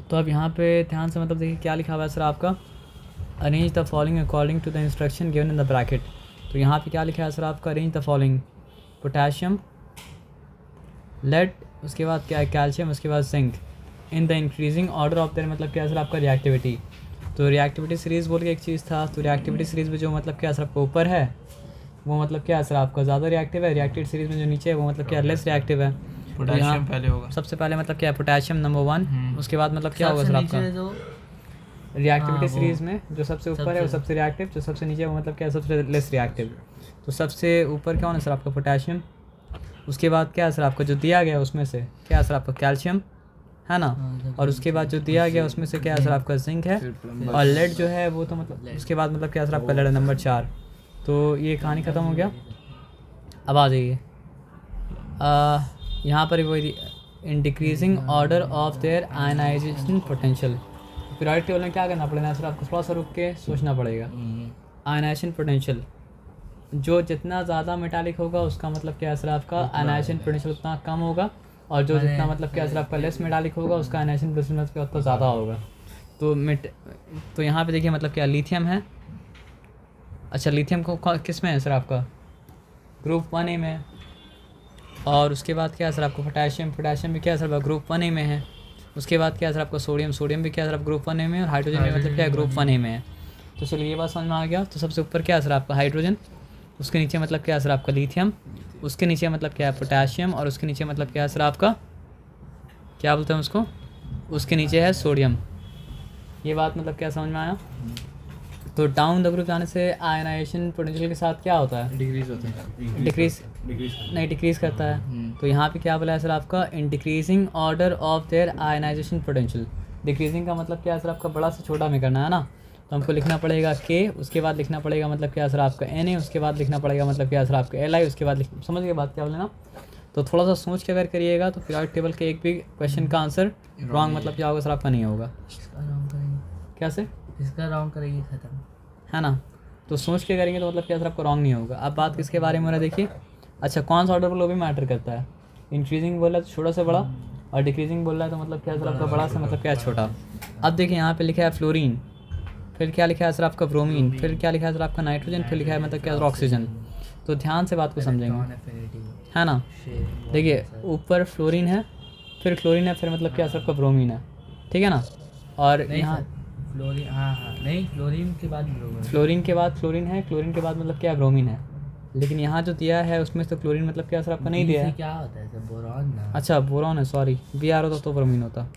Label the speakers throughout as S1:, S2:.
S1: तो अब यहाँ पे ध्यान से मतलब देखिए क्या लिखा हुआ है सर आपका, arrange the following according to the instruction given in the bracket. तो यहाँ पे क्या लिखा है सर आपका, arrange the following, potassium, lead, उसके बाद क्या है कैल्शियम, उसके बाद zinc, in the increasing order of their, मतलब क्या है सर आपका रिएक्टिविटी। तो रिएक्टिविटी सीरीज़ बोल के एक चीज़ था, तो रिएक्टिविटी सीरीज़ में जो मतलब क्या सर आपका ऊपर है वो मतलब क्या सर आपका ज़्यादा रिएक्टिव है, रिएक्टिविटी सीरीज़ में जो नीचे है वो मतलब क्या लेस रिएक्टिव है।
S2: पोटेशियम पहले होगा,
S1: सबसे पहले मतलब क्या है पोटेशियम नंबर 1, उसके बाद मतलब क्या होगा सर आपका रिएक्टिविटी सीरीज़ में जो सबसे ऊपर है वो सबसे रिएक्टिव, जो सबसे नीचे वो मतलब क्या है सबसे लेस रिएक्टिव। तो सबसे ऊपर क्या होना सर आपका पोटेशियम, उसके बाद क्या है सर आपका जो दिया गया उसमें से क्या है सर आपका कैल्शियम है ना, और उसके बाद जो दिया गया उसमें से क्या है सर आपका जिंक है, और लेड जो है वो तो मतलब उसके बाद मतलब क्या है सर आपका लेड नंबर 4। तो ये कहानी ख़त्म हो गया। अब आ जाइए यहाँ पर वही in decreasing order of their ionization potential. Periodic table में क्या करना पड़ेगा सर आपको, थोड़ा सा रुक के सोचना पड़ेगा। आयनाइजेशन पोटेंशियल, जो जितना ज़्यादा मेटालिक होगा उसका मतलब क्या है सर आपका आयनाइजेशन पोटेंशियल उतना कम होगा, और जो जितना मतलब क्या है सर आपका लेस मेटालिक होगा उसका आयनाइजेशन पोटेंशियल उतना ज़्यादा होगा। तो यहाँ पे देखिए मतलब क्या लिथियम है, अच्छा लिथियम को किस में है सर आपका ग्रुप 1A में, और उसके बाद क्या है सर आपको पोटेशियम, पोटेशियम भी क्या है सर ग्रुप 1A में है। उसके बाद क्या है सर आपका सोडियम, सोडियम भी क्या है सर ग्रुप 1A में, और हाइड्रोजन भी मतलब क्या है ग्रुप 1A में है। तो चलिए ये बात समझ में आ गया। तो सबसे ऊपर क्या है सर आपका हाइड्रोजन, उसके नीचे मतलब क्या है सर आपका लिथियम, उसके नीचे मतलब क्या है पोटेशियम, और उसके नीचे मतलब क्या है सर आपका क्या बोलते हैं उसको, उसके नीचे है सोडियम। ये बात मतलब क्या समझ में आया। तो डाउन द ग्रुप जाने से आयनाइजेशन पोटेंशियल के साथ क्या होता है,
S2: डिक्रीज होता है,
S1: डिक्रीज करता है। तो यहाँ पे क्या बोला है सर आपका in decreasing order of their ionization potential. Decreasing का मतलब क्या है सर आपका बड़ा से छोटा में करना है ना, तो हमको लिखना पड़ेगा K, उसके बाद लिखना पड़ेगा मतलब क्या है सर आपका Na, उसके बाद लिखना पड़ेगा मतलब क्या है सर आपका Li, उसके बाद समझ के बाद क्या बोले ना। तो थोड़ा सा सोच के अगर करिएगा तो पीरियोडिक टेबल के एक भी क्वेश्चन का आंसर रॉन्ग मतलब क्या होगा सर आपका नहीं होगा। क्या से
S3: इसका राउंड करेंगे खत्म
S1: है ना, तो सोच के करेंगे तो मतलब क्या सर आपको रॉन्ग नहीं होगा। अब बात किसके बारे में हो रहा है देखिए, अच्छा कौन सा ऑर्डर वो भी मैटर करता है। इंक्रीजिंग बोल रहा है तो छोटा से बड़ा, और डिक्रीजिंग बोल रहा है तो मतलब क्या सर आपका बड़ा से मतलब क्या है छोटा। अब देखिए यहाँ पे लिखा है फ्लोरीन, फिर क्या लिखा है सर आपका ब्रोमीन, फिर क्या लिखा है सर आपका नाइट्रोजन, फिर लिखा है मतलब क्या ऑक्सीजन। तो ध्यान से बात को समझेंगे है ना। देखिए ऊपर फ्लोरीन है, फिर क्लोरीन है, फिर मतलब क्या सर आपका ब्रोमीन है, ठीक है ना। और यहाँ
S3: फ्लोरीन, हाँ नहीं फ्लोरीन के बाद
S1: फ्लोरीन के बाद फ्लोरीन है, क्लोरीन के बाद मतलब क्या ब्रोमीन है, लेकिन यहाँ जो दिया है उसमें तो क्लोरीन मतलब क्या सर आपका नहीं दिया है।
S3: क्या होता है सर बोरॉन ना,
S1: अच्छा बोरॉन है, सॉरी Br होता तो ब्रोमीन होता।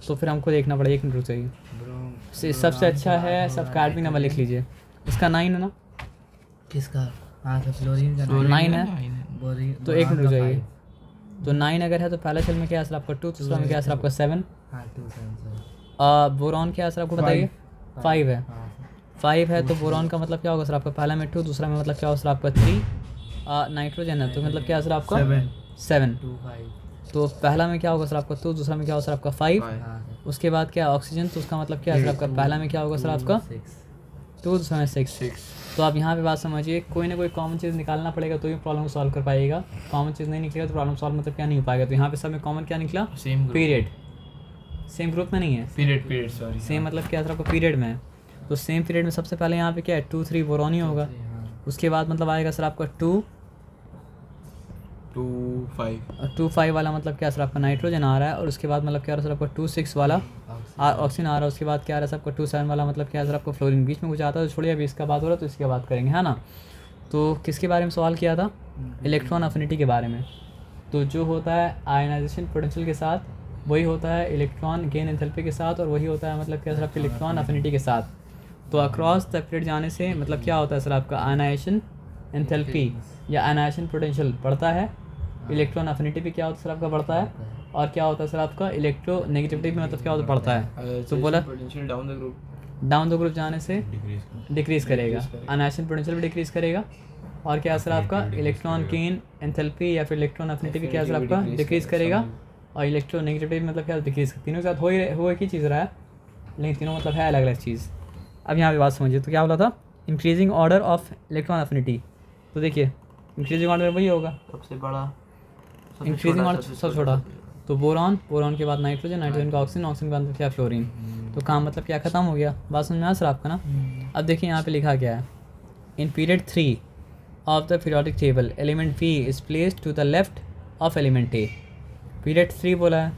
S1: तो फिर हमको देखना पड़ेगा, एक मिनट रुक जाइए। सबसे अच्छा है सब कार्बनिक नंबर लिख लीजिए, इसका 9 है ना,
S3: किसका, हाँ सर फ्लोरीन का
S1: 9 है, तो एक मिनट रुक जाइए। तो 9 अगर है तो पहला सेल में क्या है सर आपका 2, दूसरा में क्या है सर आपका 7, बोरॉन क्या है सर आपको बताइए 5 है, 5 है। तो बोरॉन का मतलब क्या होगा सर आपका पहला में 2, दूसरा में मतलब क्या होगा सर आपका 3। नाइट्रोजन है तो मतलब क्या है सर आपका 7। तो पहला में क्या होगा सर आपका 2, दूसरा में क्या होगा सर आपका 5। उसके बाद क्या ऑक्सीजन, तो उसका मतलब क्या है सर आपका पहला में क्या होगा सर आपका 2, दूसरा में 6। तो आप यहाँ पे बात समझिए, कोई ना कोई कॉमन चीज़ निकालना पड़ेगा तो ही प्रॉब्लम को सॉल्व कर पाएगा। कॉमन चीज़ नहीं निकलेगा तो प्रॉब्लम सॉल्व मतलब क्या नहीं हो पाएगा। तो यहाँ पे सब में कॉमन क्या निकला, पीरियड। सेम ग्रुप में नहीं है,
S2: पीरियड सॉरी,
S1: सेम मतलब क्या सर आपको पीरियड में है। तो सेम पीरियड में सबसे पहले यहाँ पे क्या है 2, 3 बोरॉन ही होगा। उसके बाद मतलब आएगा सर आपका 2, 5 वाला मतलब क्या सर आपका नाइट्रोजन आ रहा है। और उसके बाद मतलब क्या आ रहा है सर आपका 2, 6 वाला ऑक्सीजन आ रहा है। उसके बाद क्या आ रहा है सर आपका 2, 7 वाला मतलब क्या है सर आपका फ्लोरीन। बीच में कुछ आता है तो छोड़िए, अभी इसका बात हो रहा है तो इसकी बात करेंगे है ना। तो किसके बारे में सवाल किया था, इलेक्ट्रॉन अफिनिटी के बारे में। तो जो होता है आयनाइजेशन पोटेंशियल के साथ वही होता है इलेक्ट्रॉन गेन एंथैल्पी के साथ, और वही होता है मतलब क्या सर आपका इलेक्ट्रॉन अफिनिटी के साथ। तो अक्रॉस द पीरियड जाने से मतलब क्या होता है सर आपका आयनाइजेशन एंथैल्पी या आयनाइजेशन पोटेंशियल बढ़ता है, इलेक्ट्रॉन अफिनिटी भी क्या होता है सर आपका बढ़ता है, और क्या होता है सर आपका इलेक्ट्रो नेगेटिविटी भी मतलब क्या होता है बढ़ता है। तो बोला डाउन द ग्रुप जाने से डिक्रीज करेगा, आयनाइजेशन पोटेंशियल भी डिक्रीज करेगा, और क्या सर आपका इलेक्ट्रॉन गेन एंथैल्पी या फिर इलेक्ट्रॉन अफिनिटी भी क्या सर आपका डिक्रीज करेगा, और इलेक्ट्रो नेगेटिविटी मतलब क्या डिक्रीज, तीनों के साथ हो एक ही चीज़ रहा है, लेकिन तीनों मतलब है अलग अलग चीज़। अब यहाँ पे बात समझिए, तो क्या बोला था increasing order of electron affinity. तो देखिए इंक्रीजिंग ऑर्डर वही होगा
S2: सबसे बड़ा,
S1: इंक्रीजिंग ऑर्डर सबसे छोटा, तो बोरॉन के बाद नाइट्रोजन का ऑक्सीजन के बाद क्या फ्लोरीन। तो काम मतलब क्या ख़त्म हो गया। बात समझ में आ सर आपका ना। अब देखिए यहाँ पे लिखा क्या है, in period 3 of the periodic table element B is placed to the left of element A. Period 3 बोला है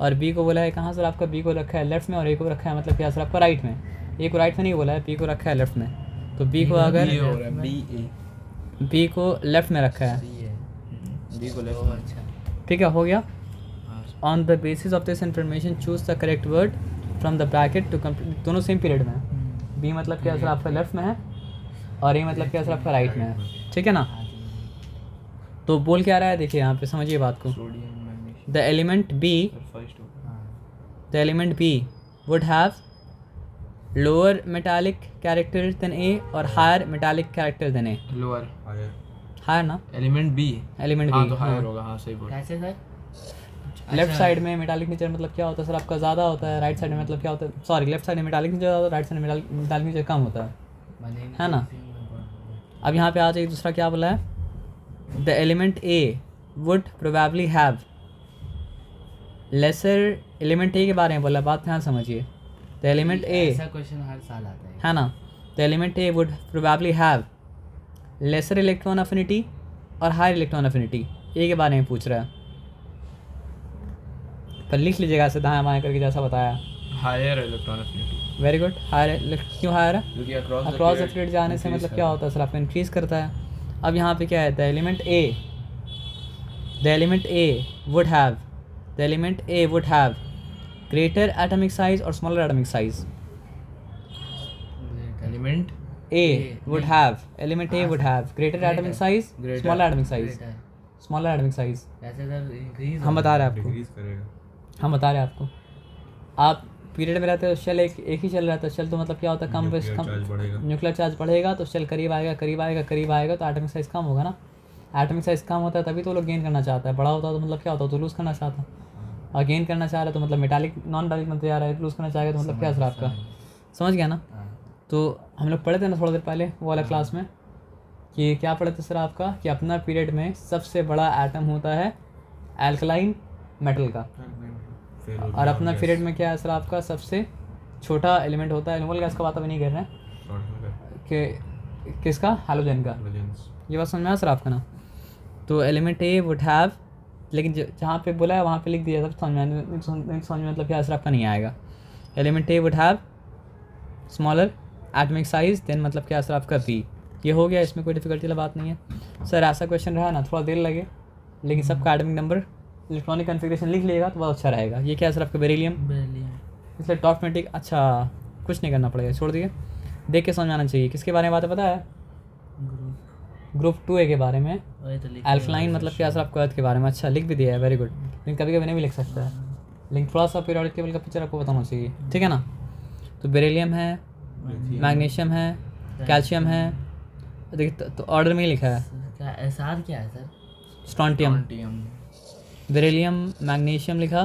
S1: और बी को बोला है कहाँ सर आपका, बी को रखा है लेफ्ट में और ए को रखा है मतलब क्या सर आपका राइट में। ए को राइट में नहीं बोला है, बी को रखा है लेफ्ट में। तो बी को अगर बी को लेफ्ट में रखा है,
S2: बी को
S3: अच्छा
S1: ठीक है, हो गया। On the basis of this information choose the correct word from the bracket to complete. दोनों सेम पीरियड में है। बी मतलब क्या सर आपका लेफ्ट में है और ए मतलब क्या सर आपका राइट में है, ठीक है ना। तो बोल क्या रहा है, देखिए यहाँ पे समझिए बात को। The element B would have lower metallic character than A और higher metallic character than A.
S2: Lower
S1: higher ना,
S2: एलिमेंट बी
S1: एलिमेंट
S2: तो हायर
S1: बी
S2: होगा। हाँ सही बोल।
S3: कैसे सर?
S1: लेफ्ट साइड में मेटालिक नेचर मतलब क्या होता है सर आपका ज़्यादा होता है, राइट साइड में मतलब क्या होता है, सॉरी लेफ्ट साइड में मेटालिक नेचर ज़्यादा होता है, राइट साइड में मेटालिक नेचर कम होता है ना। अब यहाँ पे आ जाइए, दूसरा क्या बोला है, the element A would probably have lesser. Element A के बारे में बोला, बात ध्यान समझिए। द एलिमेंट ए,
S3: ऐसा क्वेश्चन हर साल आता
S1: है ना, the element A would probably have laser electron affinity और हायर इलेक्ट्रॉन अफिनिटी। ए के बारे में पूछ रहा है, पर लिख लीजिएगा ऐसे दाएं बाएं करके जैसा बताया।
S2: Higher electron affinity.
S1: Very good. Higher क्यों हायर है,
S2: क्योंकि
S1: अक्रॉस द पीरियड जाने से मतलब क्या होता है सर आपका इंक्रीज करता है। अब यहाँ पे क्या है, the element A would have greater atomic size और smaller atomic size.
S2: Element
S1: A would have greater atomic size, smaller atomic size, smaller atomic size.
S3: कैसे सर इंक्रीज?
S1: हम बता रहे हैं आपको, आप पीरियड में रहते हो, शेल एक ही चल रहा था। शेल तो मतलब क्या होता है, कम न्यूक्लियर चार्ज बढ़ेगा तो शेल करीब आएगा तो एटॉमिक साइज कम होगा ना। एटॉमिक साइज कम होता है तभी तो लोग गेन करना चाहता है। बड़ा होता है तो मतलब क्या होता है, तो लूज़ करना चाहता है। और गेन करना चाह रहा है तो मतलब मेटालिक नॉन मेटालिक में जा रहा है, लूज़ करना चाहेगा तो मतलब क्या सर आपका, समझ गया ना। तो हम लोग पढ़े थे ना थोड़ा देर पहले वो वाला क्लास में कि क्या पढ़े थे सर आपका, कि अपना पीरियड में सबसे बड़ा एटम होता है एल्कलाइन मेटल का, और अपना पीरियड में क्या है सर आपका सबसे छोटा एलिमेंट होता है, नोबल गैस का बात अभी नहीं कर रहे हैं कि किसका, हैलोजन का। ये बात समझ में आया सर आपका ना। तो एलिमेंट ए वुड हैव, लेकिन जहाँ पे बोला है वहाँ पे लिख दिया, तब समझ में मतलब क्या सर आपका नहीं आएगा। Element A would have smaller atomic size than मतलब क्या सर आपका बी। ये हो गया, इसमें कोई डिफिकल्टी वाला बात नहीं है सर। ऐसा क्वेश्चन रहा ना, थोड़ा देर लगे लेकिन सबका एटॉमिक नंबर इलेक्ट्रॉनिक कन्फिग्रेशन लिख लेगा तो बहुत अच्छा रहेगा। ये क्या है सर आपका बेरिलियम, इसलिए टॉप मेटिक। अच्छा कुछ नहीं करना पड़ेगा, छोड़ दिए, देख के समझ आना चाहिए। किसके बारे में बात है पता है, ग्रुप 2A के बारे में। अल्कलाइन मतलब क्या सर आपको अर्थ के बारे में। अच्छा लिख भी दिया है, वेरी गुड। लेकिन कभी कभी नहीं भी लिख सकता है, लेकिन थोड़ा सा पीरियोडिक टेबल का पिक्चर आपको बताना चाहिए, ठीक है ना। तो बेरिलियम है, मैग्नीशियम है, कैल्शियम है, देखिए तो ऑर्डर में ही लिखा है।
S3: क्या है सर?
S1: स्ट्रॉन्टियम, बेरिलियम, मैग्नीशियम लिखा,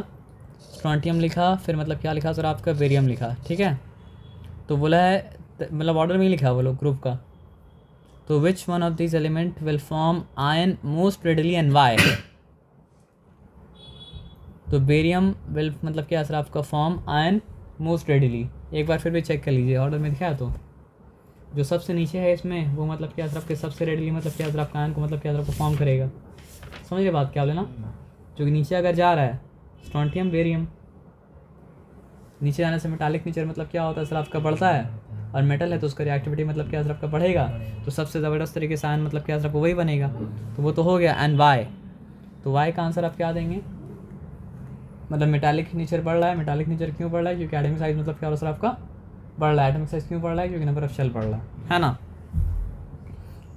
S1: स्ट्रॉन्टियम लिखा, फिर मतलब क्या लिखा सर आपका, बेरियम लिखा, ठीक है। तो बोला है मतलब ऑर्डर में ही लिखा वो लोग ग्रुप का। तो which one of this element will form ion most readily and Y. तो बेरियम विल मतलब क्या सर आपका फॉर्म आयन मोस्ट रेडिली। एक बार फिर भी चेक कर लीजिए, ऑर्डर में दिखा तो जो सबसे नीचे है इसमें वो मतलब क्या सर आपके सबसे रेडिली मतलब क्या सर आपका आयन को मतलब क्या सर आपको फॉर्म करेगा। समझिए बात क्या बोले ना, जो कि नीचे अगर जा रहा है स्ट्रॉन्टियम बेरियम, नीचे जाने से मेटालिक नेचर मतलब क्या होता है सर आपका बढ़ता है, और मेटल है तो उसका रिएक्टिविटी मतलब क्या सर आपका बढ़ेगा, तो सबसे ज़बरदस्त तरीके से आयन मतलब क्या सर आपको वही बनेगा। तो वो तो हो गया। एंड वाई, तो वाई का आंसर आप क्या देंगे, मतलब मेटालिक नेचर बढ़ रहा है। मेटालिक नेचर क्यों बढ़ रहा है, क्योंकि एटॉमिक साइज मतलब क्या हो रहा है सर आपका बढ़ रहा है। एटॉमिक साइज क्यों बढ़ रहा है, क्योंकि नंबर ऑफ शेल बढ़ रहा है ना।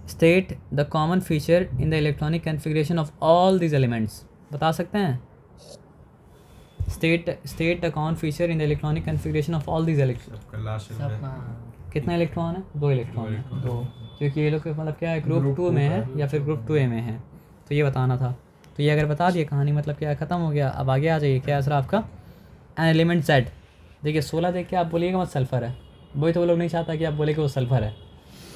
S1: State the common feature in the electronic configuration of all these elements, बता सकते हैं। State the common feature in the electronic configuration of all these electron. कितना इलेक्ट्रॉन है, 2 इलेक्ट्रॉन है, 2, क्योंकि ये लोग मतलब क्या है ग्रुप 2 में है या फिर ग्रुप 2A में है, तो ये बताना था। तो ये अगर बता दिए कहानी मतलब क्या ख़त्म हो गया। अब आगे आ जाइए, क्या है सर आपका एन एलिमेंट Z। देखिए 16 देख के आप बोलिएगा मत सल्फर है, वही तो वो लोग नहीं चाहता कि आप बोले कि वो सल्फर है।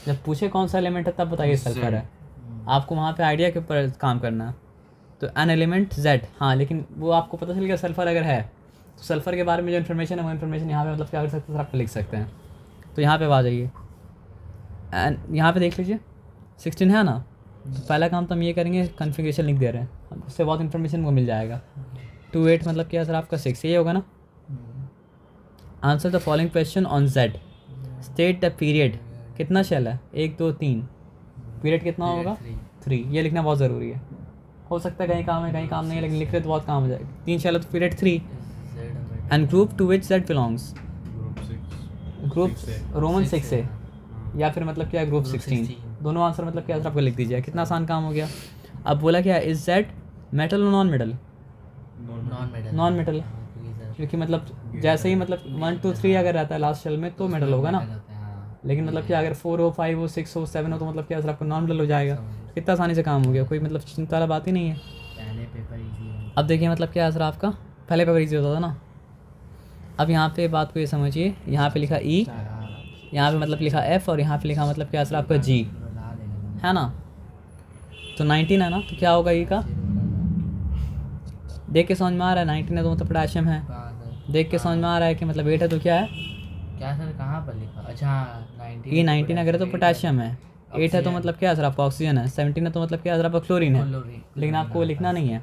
S1: जब पूछे कौन सा एलिमेंट है तब बताइए सल्फर है। आपको वहाँ पे आइडिया के ऊपर काम करना है, तो एन एलिमेंट Z, हाँ लेकिन वो आपको पता चल गया सल्फ़र अगर है तो सल्फ़र के बारे में जो इन्फॉर्मेशन है वो इन्फॉर्मेशन यहाँ पे मतलब क्या कर सकते हैं सर, आप लिख सकते हैं। तो यहाँ पे आ जाइए एंड यहाँ पे देख लीजिए 16 है ना। तो पहला काम तो हम ये करेंगे, कन्फिग्रेशन लिख दे रहे हैं, उससे बहुत इन्फॉर्मेशन को मिल जाएगा। 28 मतलब क्या है सर आपका 6, ये होगा ना। Answer the following question on Z, state the period, कितना शेल है 1 2 3, पीरियड कितना होगा 3, ये लिखना बहुत ज़रूरी है। हो सकता है कहीं काम है कहीं काम नहीं है, लेकिन लिख रहे तो बहुत काम हो जाएगा। 3 शेल है तो period 3। And group to which Z belongs, group roman 6 से या फिर मतलब क्या है ग्रुप 16, दोनों आंसर मतलब क्या आपको लिख दीजिए। कितना आसान काम हो गया। अब बोला क्या इज Z मेटल और नॉन मेटल, नॉन मेटल, क्योंकि मतलब जैसे ही मतलब 1 2 3 अगर रहता है लास्ट शेल में तो मेटल होगा ना, लेकिन मतलब क्या अगर 4 हो 5 हो 6 हो 7 हो तो मतलब क्या सर आपको नॉन मेटल हो जाएगा। कितना आसानी से काम हो गया, कोई मतलब चिंता वाला बात ही नहीं है।
S3: पहले पेपर इजी।
S1: अब देखिए मतलब क्या सर आपका पहले पेपर ईजी होता था ना। अब यहाँ पे बात को ये समझिए, यहाँ पे लिखा E, यहाँ पे मतलब लिखा F और यहाँ पे लिखा मतलब क्या सर आपका G है ना। तो 19 है ना, तो क्या होगा E का, देख के समझ में आ रहा है 19 है तो मतलब पोटेशियम है। देख के समझ में आ रहा है कि मतलब 8 है तो क्या है,
S3: क्या सर कहाँ पर लिखा, अच्छा
S1: 19 अगर है तो पोटेशियम है, 8 है तो मतलब क्या सर आपका ऑक्सीजन है, 17 है तो मतलब क्या सर आपका क्लोरीन है, लेकिन आपको वो लिखना नहीं है।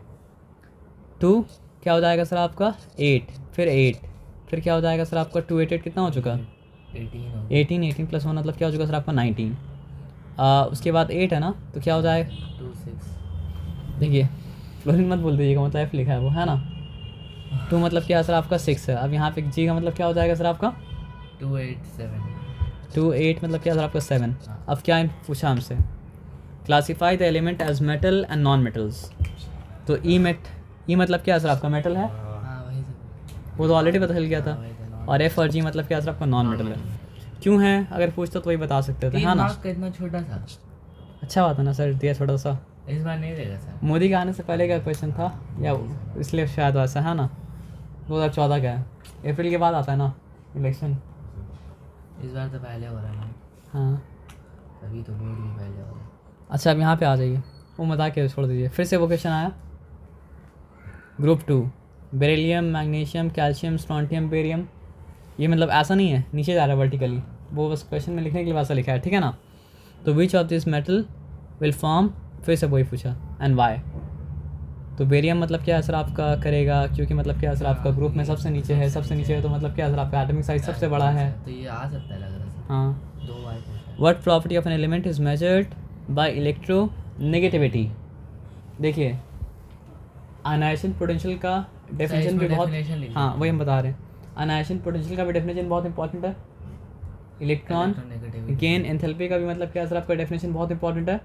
S1: 2 क्या हो जाएगा सर आपका 8, फिर क्या हो जाएगा सर आपका 2 8 8 कितना हो चुका 18 प्लस 1 मतलब क्या हो चुका सर आपका 19। उसके बाद 8 है ना तो क्या हो जाएगा
S3: 26।
S1: देखिए फ्लोरीन मत बोल दीजिएगा, मतलब F लिखा है वो है ना। 2 मतलब क्या है सर आपका 6 है। अब यहाँ पे G का मतलब क्या हो जाएगा सर आपका 2 8 मतलब क्या सर आपका 7। अब क्या पूछा हमसे, classify the element as metal and non metals. तो ई मतलब क्या सर आपका मेटल है, वो तो ऑलरेडी पता चल गया था। और F और G मतलब क्या सर आपका नॉन मेटल है। क्यों है अगर पूछता तो वही बता सकते थे, है ना।
S3: इतना छोटा था,
S1: अच्छा बात है ना सर, दिया छोटा सा।
S3: इस बार नहीं देगा सर,
S1: मोदी के आने से पहले का क्वेश्चन था या इसलिए शायद वैसा है ना। 2014 का है, अप्रैल के बाद आता है ना इलेक्शन।
S3: इस बार तो पहले हो रहा है।
S1: हाँ
S3: तभी तो बोर्ड भी पहले हो रहा है।
S1: अच्छा अब यहाँ पे आ जाइए, वो मता के छोड़ दीजिए। फिर से वो क्वेश्चन आया group 2, beryllium magnesium calcium strontium barium. ये मतलब ऐसा नहीं है नीचे जा रहा है वर्टिकली, वो बस क्वेश्चन में लिखने के लिए वैसा लिखा है, ठीक है ना। तो which of this metal will form, फिर से वही पूछा एंड वाई। तो बेरियम मतलब क्या असर आपका करेगा, क्योंकि मतलब क्या असर आपका ग्रुप में सबसे नीचे है, तो मतलब क्या असर आपका एटॉमिक साइज सबसे बड़ा है।
S3: तो ये आ सकता है लग रहा है।
S1: हाँ।
S3: 2 बार
S1: what property of an element is measured by electronegativity. देखिए अनायशन पोटेंशियल का डेफिनेशन भी बहुत, हाँ वही हम बता रहे हैं। अनायशन पोटेंशियल का भी डेफिनेशन बहुत इंपॉर्टेंट है। इलेक्ट्रॉन गेन एंथैल्पी का भी मतलब क्या असर आपका डेफिनेशन बहुत इंपॉर्टेंट है।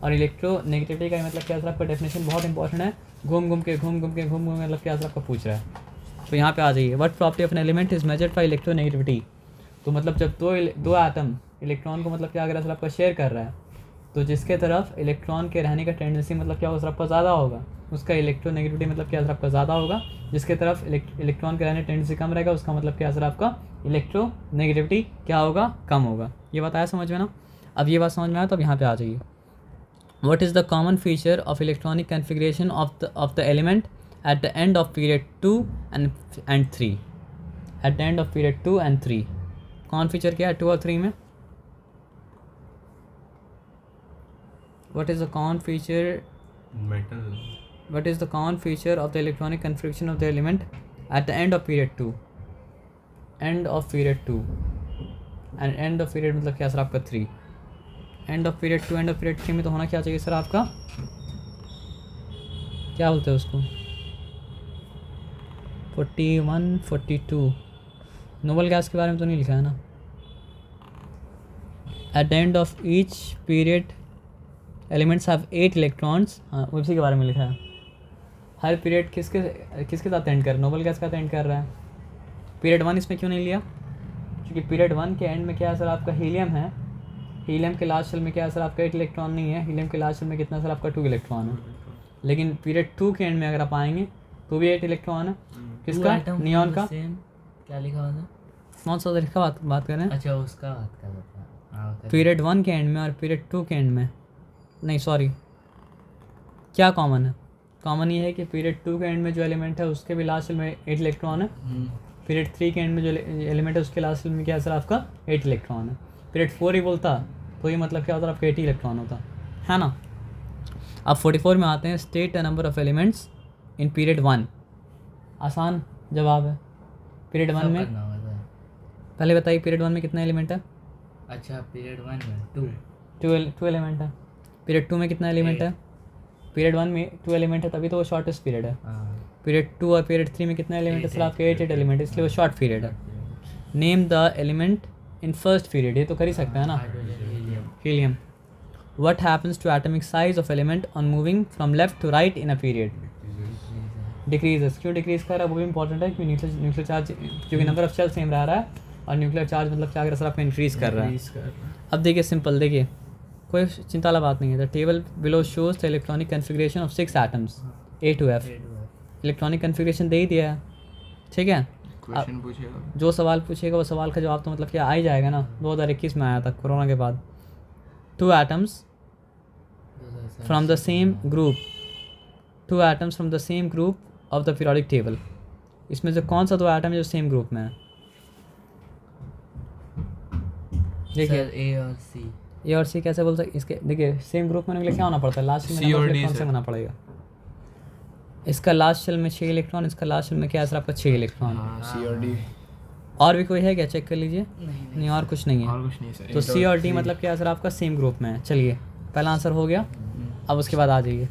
S1: और इलेक्ट्रोनेगेटिविटी का मतलब क्या असर आपका डेफिनेशन बहुत इंपॉर्टेंट है। घूम घूम के मतलब क्या असर आपका पूछ रहा है। तो यहाँ पे आ जाइए, what property of an element is measured by electronegativity. तो मतलब जब दो एटम इलेक्ट्रॉन को मतलब क्या अगर असर आपका शेयर कर रहा है तो जिसके तरफ इलेक्ट्रॉन के रहने का टेंडेंसी मतलब क्या असर आपका ज़्यादा होगा, उसका इलेक्ट्रोनेगेटिविटी मतलब क्या असर आपका ज़्यादा होगा। जिसके तरफ इलेक्ट्रॉन के रहने टेंडेंसी कम रहेगा उसका मतलब क्या असर आपका इलेक्ट्रोनेगेटिविटी क्या होगा, कम होगा। ये बताया समझ में ना। अब ये बात समझ में आया तो अब यहाँ पे आ जाइए, what is the common feature of electronic configuration of the element at the end of period 2 and 3, at the end of period 2 and 3 कौन फीचर क्या है 2 और 3 में। what is the common feature
S2: metal,
S1: what is the common feature of the electronic configuration of the element at the end of period 2, end of period 2 and end of period मतलब क्या sir आपका 3। End of period 2 end of period 3 में तो होना क्या चाहिए sir आपका, क्या बोलते हैं उसको 41 42। नोबल गैस के बारे में तो नहीं लिखा है ना। At the end of each period elements have 8 electrons. हाँ उसी के बारे में लिखा है। हर पीरियड किसके साथ एंड कर रहा है, नोबल गैस का साथ एंड कर रहा है। पीरियड 1 इसमें क्यों नहीं लिया, क्योंकि पीरियड 1 के एंड में क्या है सर आपका हीलियम है। हीलियम के लास्ट शेल में क्या है सर आपका 8 इलेक्ट्रॉन नहीं है, हीलियम के लास्ट शेल में कितना सर आपका 2 इलेक्ट्रॉन है। लेकिन पीरियड 2 के एंड में अगर आप आएंगे तो भी 8 इलेक्ट्रॉन है। किसका, नियॉन का।
S3: क्या लिखा हुआ था,
S1: कौन सा तरीका बात कर रहे हैं।
S3: अच्छा उसका बात कर रहा था।
S1: पीरियड 1 के एंड में और पीरियड 2 के एंड में नहीं, सॉरी क्या कॉमन है, कॉमन ये है कि पीरियड 2 के एंड में जो एलिमेंट है उसके भी लास्ट में 8 इलेक्ट्रॉन है। पीरियड 3 के एंड में जो एलिमेंट है उसके लास्ट में क्या है सर आपका 8 इलेक्ट्रॉन है। पीरियड 4 ही बोलता तो ये मतलब क्या होता है आपका 80 इलेक्ट्रॉन होता है ना। अब 44 में आते हैं, state the number of elements in period 1। आसान जवाब है। पीरियड 1 में
S3: करना होगा सर।
S1: पहले बताइए पीरियड 1 में कितना एलिमेंट है?
S3: अच्छा पीरियड 1 में 2
S1: 2 एलिमेंट है। पीरियड 2 में कितना एलिमेंट है? पीरियड 1 में 2 एलिमेंट है, तभी तो वो शॉर्टेस्ट पीरियड है।
S3: हाँ
S1: पीरियड 2 और पीरियड 3 में कितना एलिमेंट है सर आपके? 8 एलिमेंट है, इसलिए वो शॉर्ट पीरियड है। Name the element in first period, ये तो कर ही सकते हैं ना।
S3: Hydrogen helium
S1: helium. What happens to atomic size of element on moving from left to right in a period? Decreases. क्यों डिक्रीज कर रहा है वो भी इंपॉर्टेंट है, क्योंकि न्यूक्लियर चार्ज क्योंकि नंबर ऑफ शेल सेम रह रहा है और न्यूक्लियर चार्ज मतलब क्या कर सर आपका इंक्रीज कर रहा है। अब देखिए सिंपल, देखिए कोई चिंता वाला बात नहीं है। The table below shows the electronic configuration of 6 atoms A to F। Electronic configuration दे ही दिया है, ठीक है।
S2: क्वेश्चन पूछेगा,
S1: जो सवाल पूछेगा वो सवाल का जवाब तो मतलब क्या आ ही जाएगा ना। 2021 में आया था कोरोना के बाद। 2 atoms from the same group, 2 atoms from the same group of the periodic table. इसमें से कौन सा 2 एटम है जो सेम ग्रुप में है? देखिए
S3: A और C।
S1: ए और सी कैसे बोल सकते इसके? देखिए सेम ग्रुप में होने के लिए क्या होना पड़ता है? लास्ट में
S2: C और D
S1: इलेक्ट्रॉन से होना पड़ेगा। इसका लास्ट शेल में 6 इलेक्ट्रॉन, इसका लास्ट शेल में क्या है सर आपका 6 इलेक्ट्रॉन।
S2: सी और डी।
S1: और भी कोई है क्या? चेक कर लीजिए। नहीं और कुछ नहीं है।
S2: और कुछ नहीं सर।
S1: तो सी और डी मतलब क्या है सर आपका सेम ग्रुप में है। चलिए पहला आंसर हो गया। अब उसके बाद आ जाइए।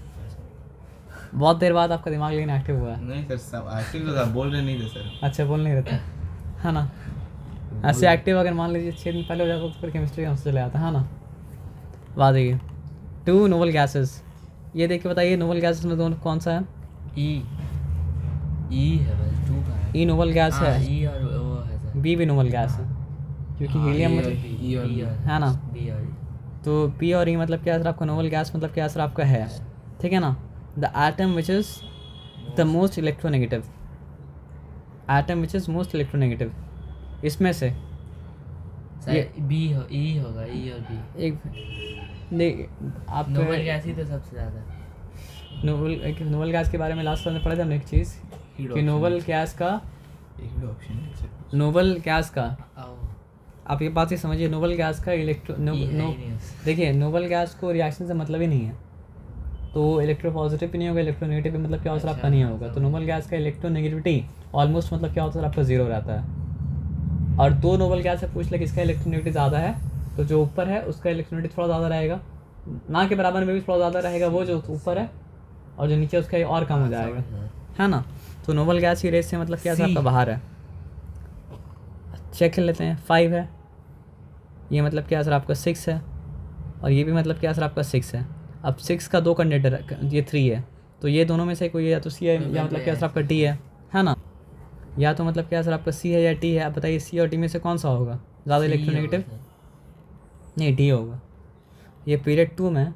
S1: बहुत देर बाद आपका दिमाग लेकिन एक्टिव हुआ है।
S2: नहीं सर, सब एक्टिव तो सब बोल रहे नहीं थे सर।
S1: अच्छा बोल नहीं रहता है ना। ऐसे एक्टिव अगर मान लीजिए 6 दिन पहले हो जाता तो फिर केमिस्ट्री हमसे चले आता है ना। बात देखिए 2 नोबल गैसेस। ये देख के बताइए नोबल गैसेस में दोनों कौन सा है?
S3: E है बस 2 का है।
S1: ई नोबल गैस है,
S3: E और वो है सर।
S1: बी भी नोबल गैस है क्योंकि हीलियम मतलब
S2: E और B।
S1: है ना।
S3: B और
S1: तो पी और ई मतलब क्या है सर आपका नोबल गैस मतलब क्या है सर आपका है, ठीक है ना। The atom which is the most electronegative, atom which is most electronegative इसमें से
S3: सर B हो E होगा E और B।
S1: एक नहीं आप
S3: नोबल गैस ही तो सबसे ज़्यादा।
S1: नोबल गैस के बारे में लास्ट में पढ़ा था हमने एक चीज़ कि नोबल गैस का,
S2: एक ही ऑप्शन है सर।
S1: नोबल गैस का
S3: आओ
S1: आप ये बात ही समझिए। नोबल गैस का देखिए नोबल गैस को रिएक्शन से मतलब ही नहीं है, तो इलेक्ट्रो पॉजिटिव भी नहीं होगा, इलेक्ट्रो नेगेटिव भी मतलब क्या होता है आपका नहीं होगा। तो नोबल गैस का इलेक्ट्रो नेगेटिविटी ऑलमोस्ट मतलब क्या होता है आपका 0 रहता है। और 2 नोबल गैस से पूछ ले किसका इलेक्ट्रो नेगेटिव ज़्यादा है, तो जो ऊपर है उसका इलेक्ट्रो नेगेटिव थोड़ा ज़्यादा रहेगा, ना के बराबर में भी थोड़ा ज़्यादा रहेगा वो जो ऊपर है, और जो नीचे उसका और कम हो जाएगा, है ना। तो नोबल गैस की रेस से मतलब क्या आपका बाहर है। चेक कर लेते हैं 5 है, ये मतलब क्या सर आपका 6 है, और ये भी मतलब क्या सर आपका 6 है। अब 6 का 2 कैंडिडेट ये 3 है, तो ये दोनों में से कोई या तो सी है या मतलब क्या सर आपका डी है ना। या तो मतलब क्या सर आपका सी है या टी है। आप बताइए सी और टी में से कौन सा होगा ज़्यादा इलेक्ट्रोनेगेटिव? नहीं डी होगा। ये पीरियड 2 में,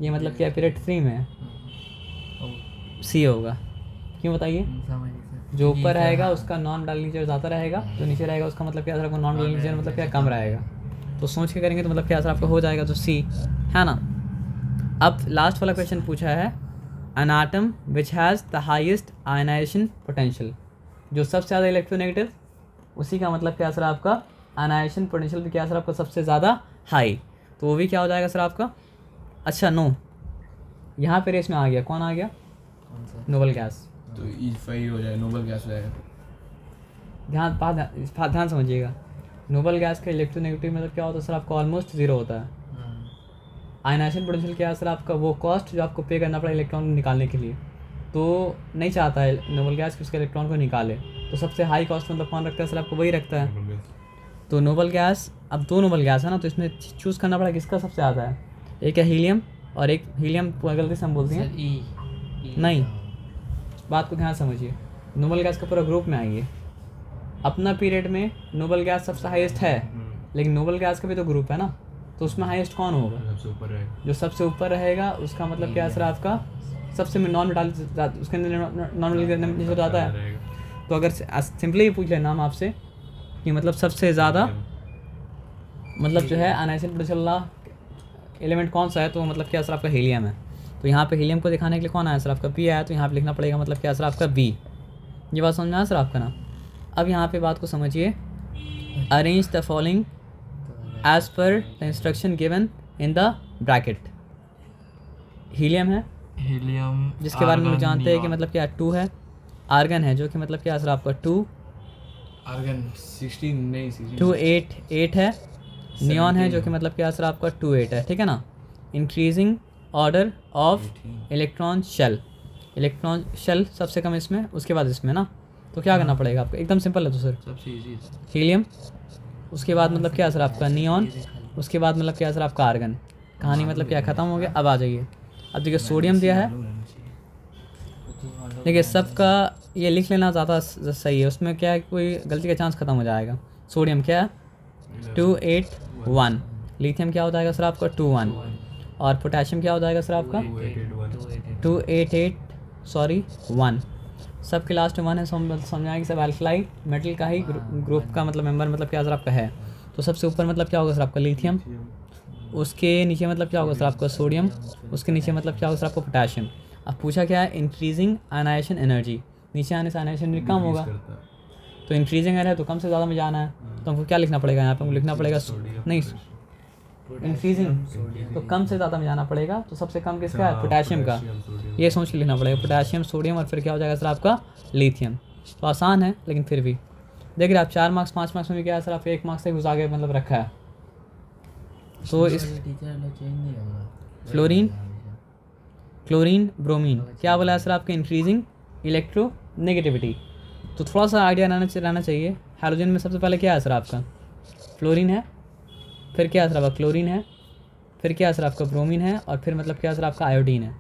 S1: ये मतलब क्या पीरियड 3 में सी होगा। क्यों बताइए? जो ऊपर रहेगा उसका नॉन डायनेचर ज़्यादा रहेगा, जो नीचे रहेगा उसका मतलब क्या सर आपको नॉन डायनेचर मतलब क्या कम रहेगा। तो सोच के करेंगे तो मतलब क्या सर आपका हो जाएगा तो सी, है ना। अब लास्ट वाला क्वेश्चन पूछा है an atom which has the highest ionization potential. जो सबसे ज़्यादा इलेक्ट्रोनेगेटिव उसी का मतलब क्या सर आपका आयनाइजेशन पोटेंशियल भी क्या सर आपका सबसे ज़्यादा हाई, तो वो भी क्या हो जाएगा सर आपका। अच्छा नो, यहाँ पे रेस में आ गया, कौन आ गया? Noble gas.
S2: तो E5 हो जाए, नोबल गैस हो जाएगा।
S1: ध्यान समझिएगा। नोबल गैस का इलेक्ट्रोनेगेटिव मतलब क्या होता है सर आपका ऑलमोस्ट 0 होता है। आयनाइजेशन पोटेंशियल क्या है सर आपका वो कॉस्ट जो आपको पे करना पड़ा इलेक्ट्रॉन निकालने के लिए, तो नहीं चाहता है नोबल गैस कि उसके इलेक्ट्रॉन को निकाले, तो सबसे हाई कॉस्ट मतलब कौन रखता है सर आपको वही रखता है। तो नोबल गैस, अब 2 नोबल गैस है ना, तो इसमें चूज़ करना पड़ा किसका सबसे ज़्यादा है। एक है हीलियम और एक हीलियम गलती से हम बोलते हैं नहीं, बात को ध्यान समझिए। नोबल गैस का पूरा ग्रुप में आइए। अपना पीरियड में नोबल गैस सबसे हाईएस्ट है, लेकिन नोबल गैस का भी तो ग्रुप है ना, तो उसमें हाईएस्ट कौन होगा?
S2: सबसे ऊपर रहेगा।
S1: जो सबसे ऊपर रहेगा उसका मतलब क्या सर आपका सबसे में नॉन मेटाल उसके अंदर नॉन मेटाल ज़्यादा है। तो अगर सिंपली पूछ लेना हम आपसे कि मतलब सबसे ज़्यादा मतलब जो है आयनाइजेशन पोटेंशियल एलिमेंट कौन सा है, तो मतलब क्या सर आपका हीलियम है। तो यहाँ पे हीलियम को दिखाने के लिए कौन आया सर आपका बी आया, तो यहाँ पे लिखना पड़ेगा मतलब क्या सर आपका बी। ये बात समझ में आया सर आपका ना। अब यहाँ पे बात को समझिए, arrange the following as per the instruction given in the bracket. Helium है
S3: हीलियम
S1: जिसके बारे में लोग जानते हैं कि मतलब क्या 2 है, आर्गन है जो कि मतलब क्या सर आपका 2
S2: आर्गन 16 नहीं 16
S1: 2 8 है, नियॉन है जो कि मतलब क्या सर आपका 2 8 है, ठीक है ना। Increasing order of electron shell, electron shell सबसे कम इसमें, उसके बाद इसमें ना। तो क्या करना पड़ेगा आपको, एकदम सिंपल है तो सर,
S3: सबसे इजी था।
S1: हीलियम, उसके बाद मतलब क्या सर आपका नियॉन, उसके बाद मतलब क्या सर आपका आर्गन। कहानी मतलब क्या ख़त्म हो गया। अब आ जाइए, अब देखिए सोडियम दिया है, देखिए सबका ये लिख लेना ज़्यादा सही है, उसमें क्या है कोई गलती का चांस ख़त्म हो जाएगा। सोडियम क्या है 281, लिथियम क्या हो जाएगा सर आपका 21, और पोटेशियम क्या हो जाएगा सर आपका 288 सॉरी 1। सबके लास्ट में 1 है, समझाएंगे सब अल्कलाई मेटल का ही ग्रुप का मतलब मेंबर मतलब क्या सर आपका है। तो सबसे ऊपर मतलब क्या होगा सर आपका लिथियम, उसके नीचे मतलब क्या होगा सर आपका सोडियम, उसके नीचे मतलब क्या होगा सर आपका पोटेशियम। अब पूछा क्या है इंक्रीजिंग आयनाइजेशन एनर्जी, नीचे आने से आयनाइजेशन एनर्जी कम होगा, तो इंक्रीजिंग है तो कम से ज़्यादा में जाना है, तो हमको क्या लिखना पड़ेगा यहाँ पे, हमको लिखना पड़ेगा नहीं इंक्रीजिंग तो कम से ज़्यादा में जाना पड़ेगा, तो सबसे कम किसका है पोटेशियम का, ये सोच के लिखना पड़ेगा पोटेशियम सोडियम और फिर क्या हो जाएगा सर आपका लिथियम। तो आसान है लेकिन फिर भी देख रहे आप 4 मार्क्स 5 मार्क्स में भी क्या है सर आप 1 मार्क्स से घुसा के मतलब रखा है। तो इस फ्लोरीन क्लोरीन ब्रोमीन क्या बोला है सर आपके इंक्रीजिंग इलेक्ट्रो नेगेटिविटी, तो थोड़ा सा आइडिया रहना चाहिए। हाइड्रोजन में सबसे पहले क्या है सर आपका फ्लोरीन है, फिर क्या है सर आपका क्लोरीन है, फिर क्या है सर आपका ब्रोमीन है, और फिर मतलब क्या है सर आपका आयोडीन है।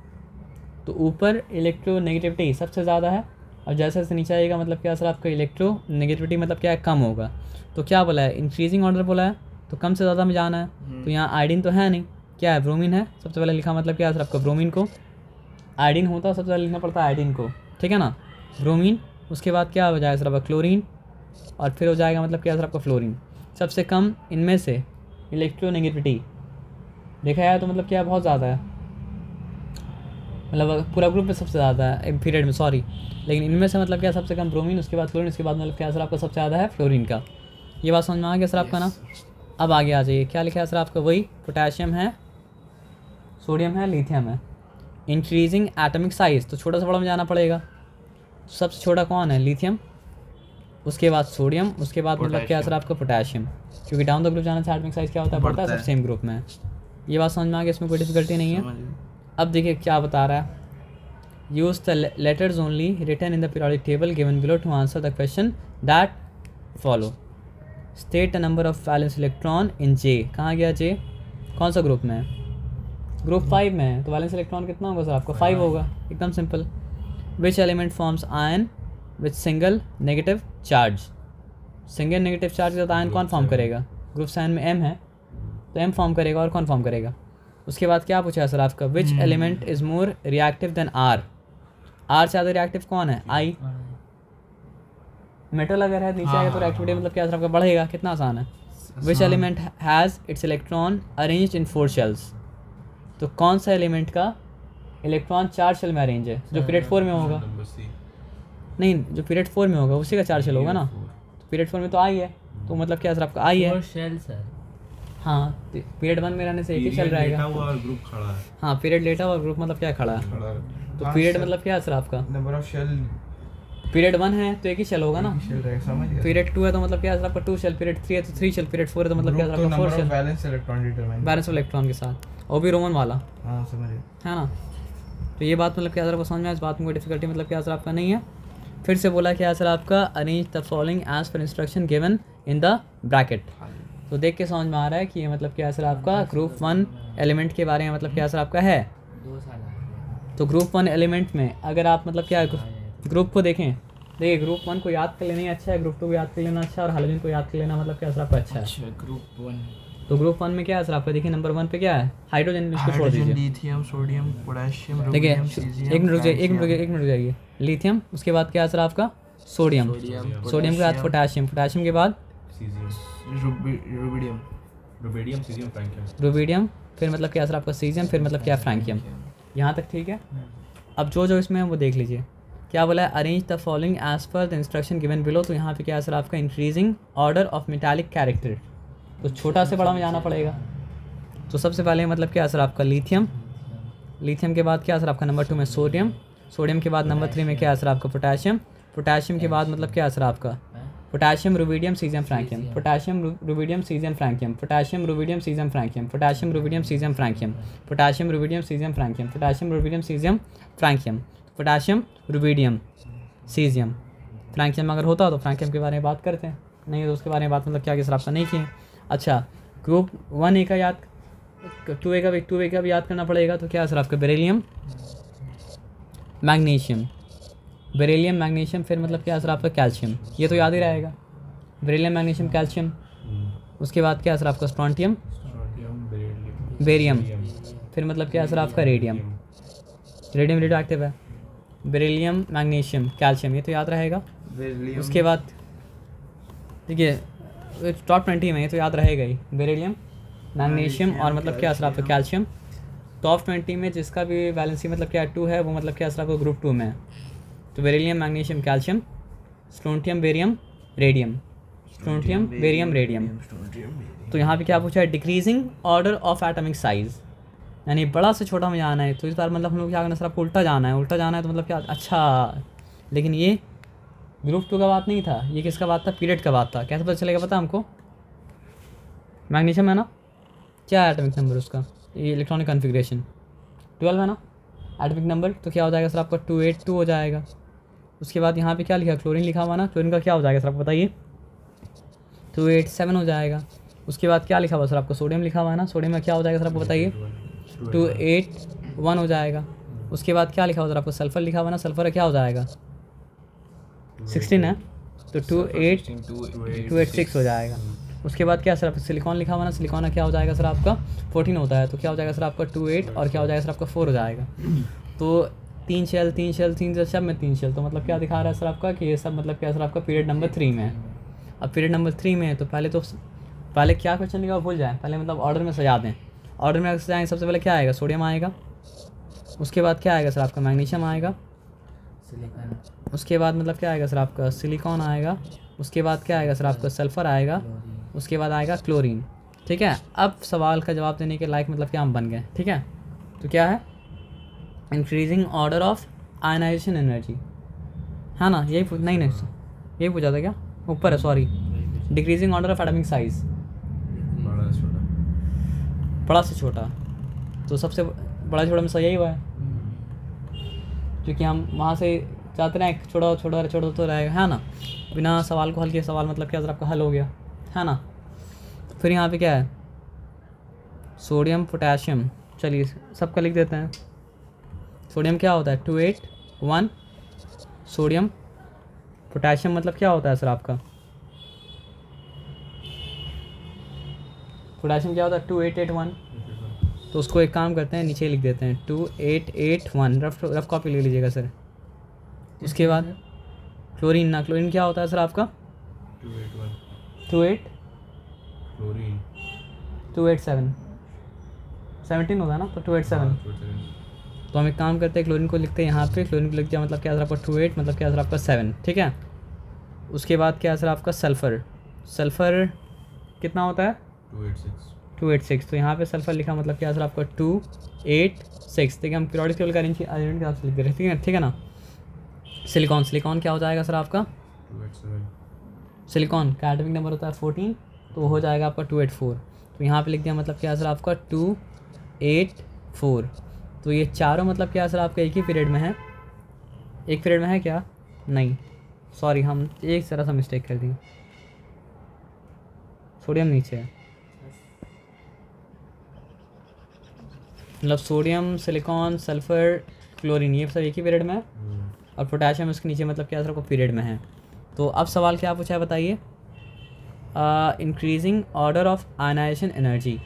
S1: तो ऊपर इलेक्ट्रो नेगेटिविटी सबसे ज़्यादा है, और जैसे जैसे नीचे आएगा मतलब क्या है सर आपका इलेक्ट्रो नेगेटिविटी मतलब क्या है कम होगा। तो क्या बोला है इंक्रीजिंग ऑर्डर बोला है, तो कम से ज़्यादा में जाना है। तो यहाँ आयोडीन तो है नहीं, क्या है ब्रोमीन है, सबसे पहले लिखा मतलब क्या है सर आपका ब्रोमीन को, आयोडीन होता है सबसे पहले लिखना पड़ता है आयोडीन को, ठीक है ना, ब्रोमीन। उसके बाद क्या हो जाएगा सर आपका क्लोरीन, और फिर हो जाएगा मतलब क्या सर आपका फ्लोरीन। सबसे कम इनमें से इलेक्ट्रोनेगेटिविटी देखा जाए तो मतलब क्या बहुत ज़्यादा है, मतलब पूरा ग्रुप में सबसे ज़्यादा है पीरियड में सॉरी, लेकिन इनमें से मतलब क्या सबसे कम ब्रोमीन, उसके बाद क्लोरीन, उसके बाद मतलब क्या सर आपका सबसे ज़्यादा है फ्लोरीन का। ये बात समझ में आ गया सर आपका ना। अब आगे आ जाइए, क्या लिखा है सर आपका वही पोटेशियम है, सोडियम है, लिथियम है। इंक्रीजिंग एटॉमिक साइज़ तो छोटा से बड़ा में जाना पड़ेगा, तो सबसे छोटा कौन है लिथियम, उसके बाद सोडियम, उसके बाद मतलब क्या सर आपका पोटेशियम, क्योंकि डाउन द ग्रुप जाने से एटॉमिक साइज़ क्या होता है बढ़ता है, सब सेम ग्रुप में है। ये बात समझ में आ गया, इसमें कोई डिफिकल्टी नहीं है। अब देखिए क्या बता रहा है, use the letters only written in the periodic table given below to answer the question that follow. State the number of valence electron in J, कहाँ गया जे, कौन सा ग्रुप में है, ग्रुप 5 में है, तो वैलेंस इलेक्ट्रॉन कितना होगा सर आपका 5 होगा, एकदम simple. Which element forms ion with single negative charge, single negative charge का आयन कौन फॉर्म करेगा, ग्रुप साइन में एम है तो एम फॉर्म करेगा, और कौन फॉर्म करेगा। उसके बाद क्या पूछा है सर आपका which element is more reactive than R, R से ज़्यादा रिएक्टिव कौन है आई, मेटल अगर है नीचे आएगा तो रिएक्टिविटी मतलब क्या सर आपका बढ़ेगा, कितना आसान है। Which element has its electron arranged in 4 shells, तो कौन सा एलिमेंट का इलेक्ट्रॉन 4 शेल में अरेंज है, जो पीरियड 4 में होगा, नहीं जो पीरियड 4 में होगा उसी का 4 शेल होगा ना, तो पीरियड 4 में तो आई है, तो मतलब क्या सर आपका आई है,
S3: शेल सर
S1: हाँ पीरियड 1 में रहने से एक ही शेल रहेगा,
S2: ग्रुप खड़ा है,
S1: हाँ पीरियड लेटा और ग्रुप मतलब क्या खड़ा है, तो पीरियड मतलब क्या है सर आपका
S2: नंबर ऑफ शेल,
S1: पीरियड 1 है तो एक ही शेल होगा ना,
S2: शेल रहेगा, समझ गया।
S1: पीरियड 2 है तो मतलब क्या है सर आपका 2 शेल, पीरियड 3 है तो 3 शेल, पीरियड 4 है तो मतलब क्या है सर आपका 4 shell,
S2: valence electron determine,
S1: valence of electron के साथ, और भी रोमन वाला,
S2: हां समझ गया,
S1: है ना। तो ये बात मतलब क्या सर आपको समझ में आया, इस बात में कोई डिफिकल्टी मतलब क्या सर आपका नहीं है। फिर से बोला क्या सर आपका arrange the following as per instruction given in the bracket, तो देख के समझ में आ रहा है कि ये मतलब क्या सर आपका ग्रुप 1 एलिमेंट के बारे में मतलब क्या सर आपका है।
S3: 2 साल
S1: तो ग्रुप 1 एलिमेंट में अगर आप मतलब क्या ग्रुप को देखें, देखिए ग्रुप 1 को याद कर लेना ही अच्छा है, ग्रुप 2 को याद कर लेना अच्छा है, और हाइड्रोजन को याद कर लेना मतलब क्या सर आपका अच्छा है।
S3: अच्छा ग्रुप 1,
S1: तो ग्रुप 1 में क्या है सर आपका, देखिए नंबर 1 पे क्या है हाइड्रोजन, इसको छोड़ दीजिए,
S3: लिथियम सोडियम पोटेशियम
S1: देखिए
S3: रुबिडियम
S1: एक मिनट रुक जाइए, एक मिनट रुक जाइए, लिथियम, उसके बाद क्या है सर आपका सोडियम, सोडियम के बाद पोटेशियम, पोटेशियम के बाद
S3: रुबिडियम
S2: रुबिडियम, सीजियम, फ्रैंकियम,
S1: रुबिडियम, फिर मतलब क्या सर आपका सीजियम, फिर मतलब क्या फ्रैंकियम, यहाँ तक ठीक है। अब जो इसमें है वो देख लीजिए क्या बोला है, arrange the following as per the instruction given below. तो यहाँ पे क्या है सर आपका increasing order of metallic character, तो छोटा से बड़ा में जाना पड़ेगा। तो सबसे पहले मतलब क्या है सर आपका लिथियम, लिथियम के बाद क्या है सर आपका नंबर 2 में सोडियम, सोडियम के बाद नंबर 3 में क्या है सर आपका पोटेशियम, पोटेशियम के बाद मतलब क्या है सर आपका potassium, rubidium, caesium, francium, potassium, rubidium, caesium, francium, potassium, rubidium, caesium, francium, potassium, rubidium, caesium, francium, potassium, rubidium, caesium, francium, potassium, rubidium, caesium, francium, potassium, rubidium, caesium, francium अगर होता तो फ्रैंकियम के बारे में बात करते हैं, नहीं तो उसके बारे में बात मतलब क्या कि सर आपका नहीं किए। अच्छा ग्रुप 1A का याद, 2A का भी याद करना पड़ेगा। तो क्या है सर आपका बेरिलियम, मैग्नीशियम, बेरिलियम, मैग्नीशियम, फिर मतलब क्या है सर आपका कैल्शियम, ये तो याद ही रहेगा, बेरिलियम, मैग्नीशियम, कैल्शियम। उसके बाद क्या है सर आपका स्ट्रॉन्टियम, बेरियम, फिर मतलब क्या है सर आपका रेडियम, रेडियम रेडियो एक्टिव है, बेरिलियम, मैग्नीशियम, कैल्शियम, ये तो याद रहेगा। उसके बाद देखिए टॉप 20 में ये तो याद रहेगा ही, बेरिलियम, मैग्नीशियम और मतलब क्या असर आपका कैल्शियम। टॉप 20 में जिसका भी वैलेंसी मतलब क्या 2 है वो मतलब क्या असर आपका ग्रुप 2 में है। तो beryllium, magnesium, calcium, strontium, barium, radium, strontium, barium, radium. तो यहाँ पे क्या पूछा है, decreasing order of atomic size, यानी बड़ा से छोटा में जाना है। तो इस बार मतलब हम लोग क्या करना सर आपको उल्टा जाना है, उल्टा जाना है तो मतलब क्या अच्छा, लेकिन ये ग्रुप 2 का बात नहीं था, ये किसका बात था, पीरियड का बात था। कैसे पता चलेगा पता हमको, मैग्नीशियम है ना, क्या है एटॉमिक नंबर उसका, ये इलेक्ट्रॉनिक कॉन्फ़िगरेशन 12 है ना एटॉमिक नंबर, तो क्या हो जाएगा सर आपका 282 हो जाएगा। उसके बाद यहाँ पे क्या लिखा, क्लोरीन लिखा हुआ ना, क्लोरीन का क्या हो जाएगा सर आपको बताइए, 287 हो जाएगा। उसके बाद क्या लिखा हुआ सर आपको, सोडियम लिखा हुआ है ना, सोडियम का क्या हो जाएगा सर आपको बताइए, 281 हो जाएगा। उसके बाद क्या लिखा हुआ सर आपको, सल्फ़र लिखा हुआ है ना, सल्फ़र का क्या हो जाएगा 16 है, तो 286 हो जाएगा। उसके बाद क्या सर आपका सिलिकॉन लिखा हुआ ना, सिलिकॉन का क्या हो जाएगा सर आपका 14 होता है, तो क्या हो जाएगा सर आपका 28 और क्या हो जाएगा सर आपका 4 हो जाएगा। तो 3 शेल सब में 3 शेल, तो मतलब क्या दिखा रहा है सर आपका कि ये सब मतलब क्या सर आपका पीरियड नंबर 3 में है। अब पीरियड नंबर 3 में है तो पहले क्या क्वेश्चन लिखा भूल जाए, पहले मतलब ऑर्डर में सजा दें। ऑर्डर में सजाएँ, सबसे पहले क्या आएगा, सोडियम आएगा। उसके बाद क्या आएगा सर आपका, मैग्नीशियम आएगा। उसके बाद मतलब क्या आएगा सर आपका, सिलिकॉन आएगा। उसके बाद क्या आएगा सर आपका, सल्फ़र आएगा। उसके बाद आएगा क्लोरीन। ठीक है, अब सवाल का जवाब देने के लायक मतलब क्या हम बन गए। ठीक है, तो क्या है, increasing order of ionization energy, है ना, यही नहीं यही पूछा था क्या, ऊपर है sorry, decreasing order of atomic size, बड़ा से छोटा। तो सबसे बड़ा छोटा में सही यही हुआ है, क्योंकि हम वहाँ से चाहते रहे छोटा तो रहेगा, है ना, बिना सवाल को हल किए सवाल मतलब क्या आपका हल हो गया, है ना। तो फिर यहाँ पे क्या है, सोडियम, पोटेशियम, चलिए सबका लिख देते हैं। सोडियम क्या होता है 281, सोडियम। पोटेशियम मतलब क्या होता है सर आपका, पोटेशियम क्या होता है 2881, तो उसको एक काम करते हैं नीचे लिख देते हैं 2881, रफ कॉपी ले लीजिएगा सर। उसके बाद क्लोरीन ना, क्लोरीन क्या होता है सर आपका 287 17 होता है ना, तो 287। तो हम एक काम करते हैं, क्लोरीन को लिखते हैं यहाँ पे, क्लोरीन को लिख दिया मतलब क्या सर आपका 28, मतलब क्या सर आपका 7। ठीक है, उसके बाद क्या सर आपका सल्फ़र, सल्फ़र कितना होता है 286, तो यहाँ पे सल्फ़र लिखा मतलब क्या सर आपका 286। देखिए हम पीरियोडिक टेबल का अरेंज के हिसाब से लिख दे रहे हैं, ठीक है ना। सिलिकॉन, सिलिकॉन क्या हो जाएगा सर आपका
S2: 287,
S1: सिलिकॉन का एटॉमिक नंबर होता है 14, तो हो जाएगा आपका 284। तो यहाँ पे लिख दिया मतलब क्या सर आपका 284। तो ये चारों मतलब क्या सर आपका एक ही पीरियड में है, एक पीरियड में है क्या, नहीं सॉरी हम एक जरा सा मिस्टेक कर दिए, सोडियम नीचे है, मतलब सोडियम, सिलिकॉन, सल्फ़र, क्लोरीन ये सब एक ही पीरियड में है, और पोटेशियम उसके नीचे मतलब क्या सर आपको पीरियड में है। तो अब सवाल क्या पूछा है बताइए, increasing order of ionization energy,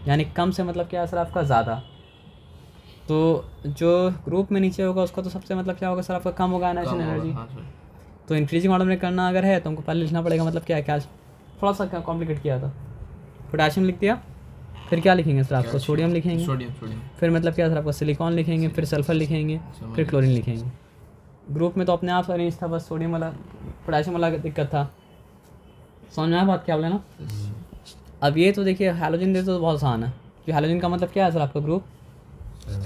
S1: यानी कम से मतलब क्या सर आपका ज़्यादा। तो जो ग्रुप में नीचे होगा उसका तो सबसे मतलब क्या होगा सर आपका कम होगा आयनाइजेशन एनर्जी। तो इंक्रीजिंग ऑर्डर में करना अगर है तो हमको पहले लिखना पड़ेगा मतलब क्या है, क्या थोड़ा सा कॉम्प्लिकेट किया था, पोटेशियम लिख दिया, फिर क्या लिखेंगे सर आपको, सोडियम लिखेंगे,
S2: सोडियम सोडियम
S1: फिर मतलब क्या सर आपको सिलिकॉन लिखेंगे, फिर सल्फर लिखेंगे, फिर क्लोरीन लिखेंगे। ग्रुप में तो अपने आप अरेंज था, बस सोडियम वाला पोटेशियम वाला दिक्कत था। समझ में आया बात क्या बोले ना। अब ये तो देखिए हैलोजन दे तो बहुत आसान है, कि हैलोजन का मतलब क्या है सर आपका group,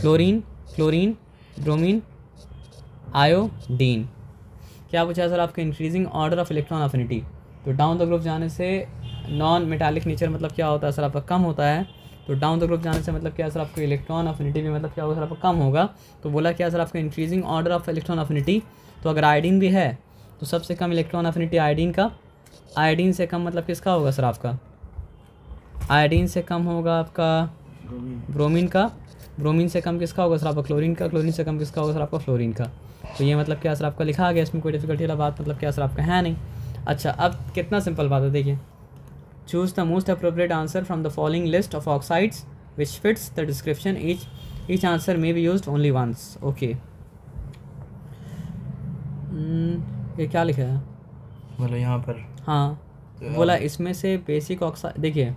S1: chlorine, chlorine, bromine, iodine. क्या पूछा है सर आपका, increasing order of electron affinity. तो डाउन द ग्रुप जाने से नॉन मेटालिक नेचर मतलब क्या होता है सर आपका, कम होता है। तो डाउन द ग्रुप जाने से मतलब क्या है सर आपको, इलेक्ट्रॉन अफिनिटी भी मतलब क्या होगा सर आपका, कम होगा। तो बोला क्या सर आपका, increasing order of electron affinity. तो अगर आयोडीन भी है तो सबसे कम इलेक्ट्रॉन अफिनिटी आयोडीन का, आयोडीन से कम मतलब किसका होगा सर आपका, आयोडीन से कम होगा आपका ब्रोमीन का, ब्रोमीन से कम किसका होगा सर आपका, क्लोरीन का, क्लोरीन से कम किसका होगा सर आपका, फ्लोरीन का। तो ये मतलब क्या सर आपका लिखा आ गया, इसमें कोई डिफिकल्टी वाला बात मतलब क्या सर आपका है नहीं। अच्छा अब कितना सिंपल बात है, देखिए choose the most appropriate answer from the following list of oxides which fits the description, each answer may be used only once. Okay ये क्या लिखा है,
S4: मतलब यहाँ पर
S1: हाँ बोला इसमें से बेसिक ऑक्साइड, देखिए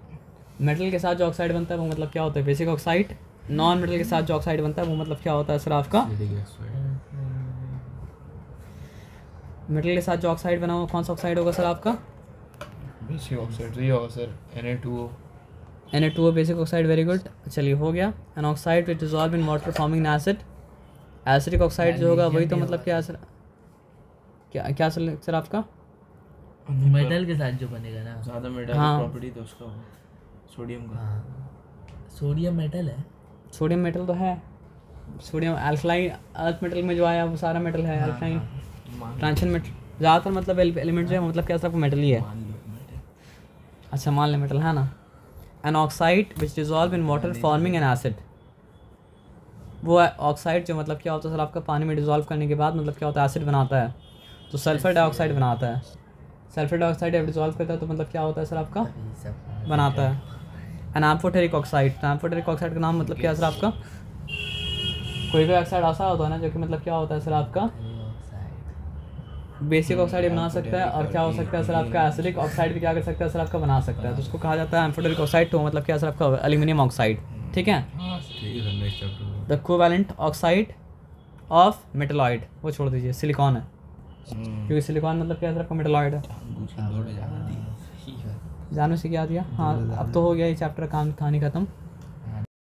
S1: मेटल के साथ जो ऑक्साइड बनता है वो मतलब क्या होता है, बेसिक ऑक्साइड। नॉन मेटल के साथ जो ऑक्साइड बनता है वो मतलब क्या होता है सर आपका, मेटल के साथ जो ऑक्साइड बना हुआ कौन सा ऑक्साइड होगा सर आपका,
S4: बेसिक ऑक्साइड ये होगा sir Na2O।
S1: Na2O basic oxide, very good. चलिए हो गया। An oxide which dissolve in water forming acid, acidic oxide जो होगा वही तो मतलब क्या सर, क्या क्या सर आपका,
S3: मेटल के साथ जो बनेगा ना,
S4: ज़्यादा मेटल
S1: हाँ।
S4: प्रॉपर्टी तो उसका होगा सोडियम का।
S3: सोडियम मेटल है।
S1: सोडियम मेटल तो है, सोडियम अल्कलाइन, अर्थ मेटल में जो आया वो सारा मेटल है, अल्कलाइन ट्रांजिशन मेटल ज़्यादातर मतलब एलिमेंट जो है मतलब क्या सब मेटल ही है। अच्छा मान लें मेटल है ना। An oxide which dissolve in water forming an acid, वो ऑक्साइड जो मतलब क्या होता है सर आपका, पानी में डिजॉल्व करने के बाद मतलब क्या होता है, एसिड बनाता है। तो सल्फर डाइऑक्साइड बनाता है, सल्फर डाइऑक्साइड जब डिजॉल्व करता है तो मतलब क्या होता है सर आपका, बनाता है। An amphoteric oxide, amphoteric oxide का नाम मतलब क्या है सर आपका, कोई भी ऑक्साइड ऐसा होता है ना जो कि मतलब क्या होता है सर आपका, बेसिक ऑक्साइड बना सकता है, और क्या हो सकता है सर आपका, एसिडिक ऑक्साइड भी क्या कर सकता है सर आपका, बना सकता है। तो उसको कहा जाता है एम्फोटेरिक ऑक्साइड। तो मतलब क्या सर आपका, एल्यूमिनियम ऑक्साइड। ठीक है, the covalent oxide of metalloid, वो छोड़ दीजिए, सिलिकॉन है, क्योंकि सिलिकॉन मतलब क्या सर आपका, मेटलॉइड है। जानू से क्या दिया, हाँ अब तो हो गया ये चैप्टर कहानी खत्म।